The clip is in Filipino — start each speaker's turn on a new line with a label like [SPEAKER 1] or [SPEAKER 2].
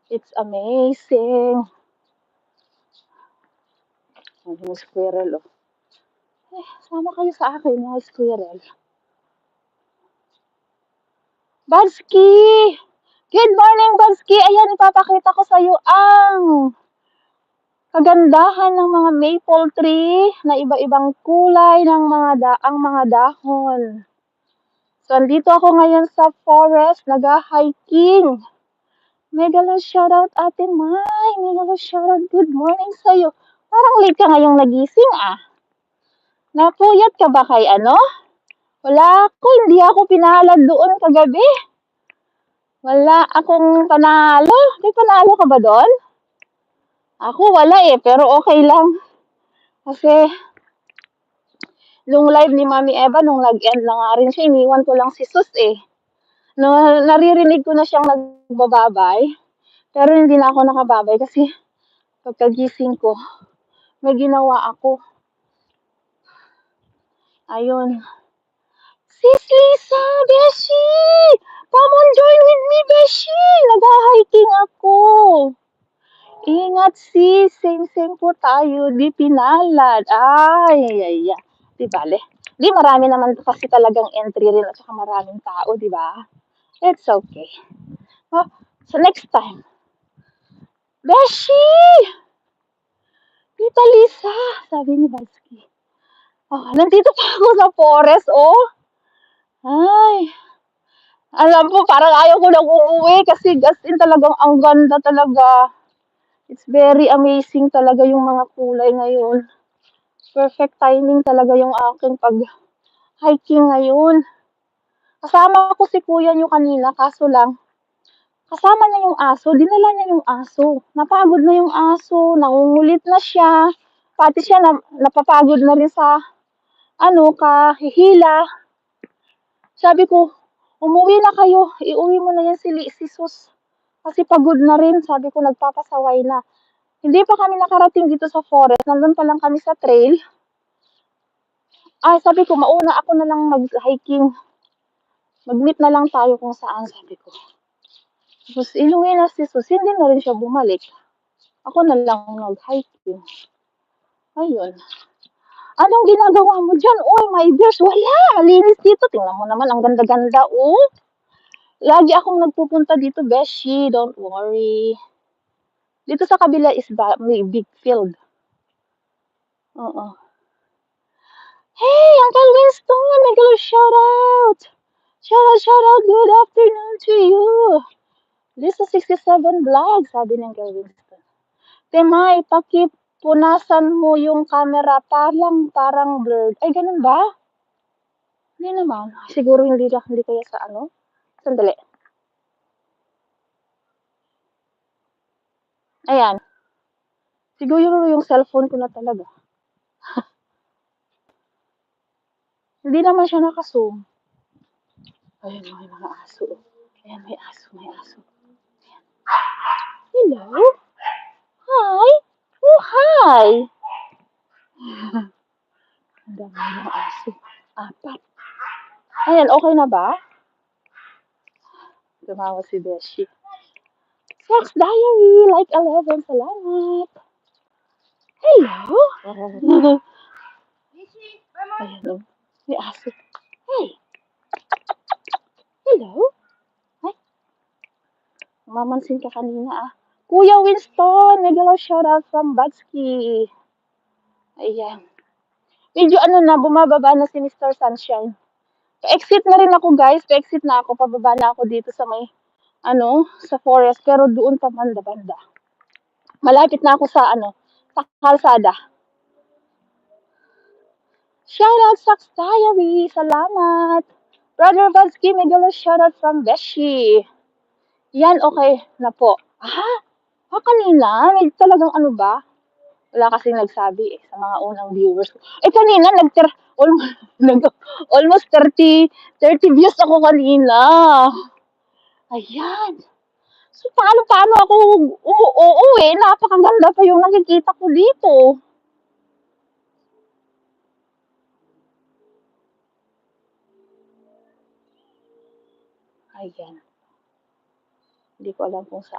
[SPEAKER 1] It's amazing. Yung squirrel, oh. Sama kayo sa akin, mga squirrel. Badsky! Good morning, Badsky! Ayan, ipapakita ko sa'yo ang kagandahan ng mga maple tree na iba-ibang kulay ng ang mga dahon. So, andito ako ngayon sa forest, nag-hiking. Megalo shoutout, Ate Mai. Megalo shoutout, good morning sa'yo. Parang late ka ngayong nagising, ah. Napuyat ka ba kay ano? Wala ako, hindi ako pinalad doon kagabi. Wala akong panalo. May panalo ka ba doon? Ako wala eh, pero okay lang. Kasi, nung live ni Mami Eva, nung nag-end na nga rin siya, iniwan ko lang si Sus eh. No, naririnig ko na siyang nagbababay, pero hindi na ako nakababay kasi pagkagising ko, may ginawa ako. Ayun. Sis Lisa, Beshi! Come on, join with me, Beshi! Nag-hiking ako. Ingat sis, same po tayo, di pinalad. Ay. Di bale. Di marami naman kasi talagang entry rin at saka maraming tao, di ba? It's okay. Oh, so next time. Beshi! Tita Lisa, sabi ni Badsky. Oh, nandito pa ako sa forest, oh. Ay, alam po, parang ayaw ko nang uuwi kasi as in talagang ang ganda talaga. It's very amazing talaga yung mga kulay ngayon. Perfect timing talaga yung aking pag-hiking ngayon. Kasama ko si kuya nyo kanina, kaso lang, kasama niya yung aso, dinala niya yung aso. Napagod na yung aso, nangungulit na siya. Pati siya napapagod na rin sa kahihila. Sabi ko, umuwi na kayo, iuwi mo na yan si Sus. Kasi pagod na rin, sabi ko nagpapasaway na. Hindi pa kami nakarating dito sa forest, nandun pa lang kami sa trail. Ay, sabi ko, mauna ako na lang mag-hiking. Mag-meet na lang tayo kung saan, sabi ko. Tapos inuwi na si Sus, hindi na rin siya bumalik. Ako na lang nag-hiking. Ayun. Anong ginagawa mo dyan? Oy, my dears, wala. Malinis dito. Tingnan mo naman, ang ganda-ganda, oh. Lagi akong nagpupunta dito, Beshi. Don't worry. Dito sa kabila is may big field. Oo. Hey, Uncle Winston, mega shout out. Shout out, good afternoon to you. This is 67 vlog, sabi ng Uncle Winston. Temay, punasan mo yung camera, parang blurred. Ay, ganun ba? Hindi naman. Siguro hindi kaya sa ano. Sandali. Ayan. Siguro yung cellphone ko na talaga. Hindi naman siya naka-zoom. Ayan, may mga aso. Ayan, may aso. Ayan. Hello? Hi? Oh, hi! Ang dami mga aso. Apat. Ayan, okay na ba? Tumawa si Beshi. Sex Diary, like 11, salamat. Hello? Ayan, oh. May aso. Hey! Hello? Ay, mamansin ka kanina ah. Kuya Winston, mega shoutout from Badsky. Ayan. Medyo bumababa na si Mr. Sunshine. Pa-exit na rin ako guys, pa-exit na ako, pababa na ako dito sa may, sa forest, pero doon pa banda-banda. Malapit na ako sa kalsada. Shoutout Sax Diary, salamat. Brother Badsky, mega shoutout from Beshi. Yan, okay na po. Kanina, may talagang ba? Wala kasing nagsabi sa mga unang viewers ko. Kanina, almost 30 views ako kanina. Ayan. So, paano ako uuwi? Napakaganda pa yung nakikita ko dito. Ayan. Hindi ko alam kung saan.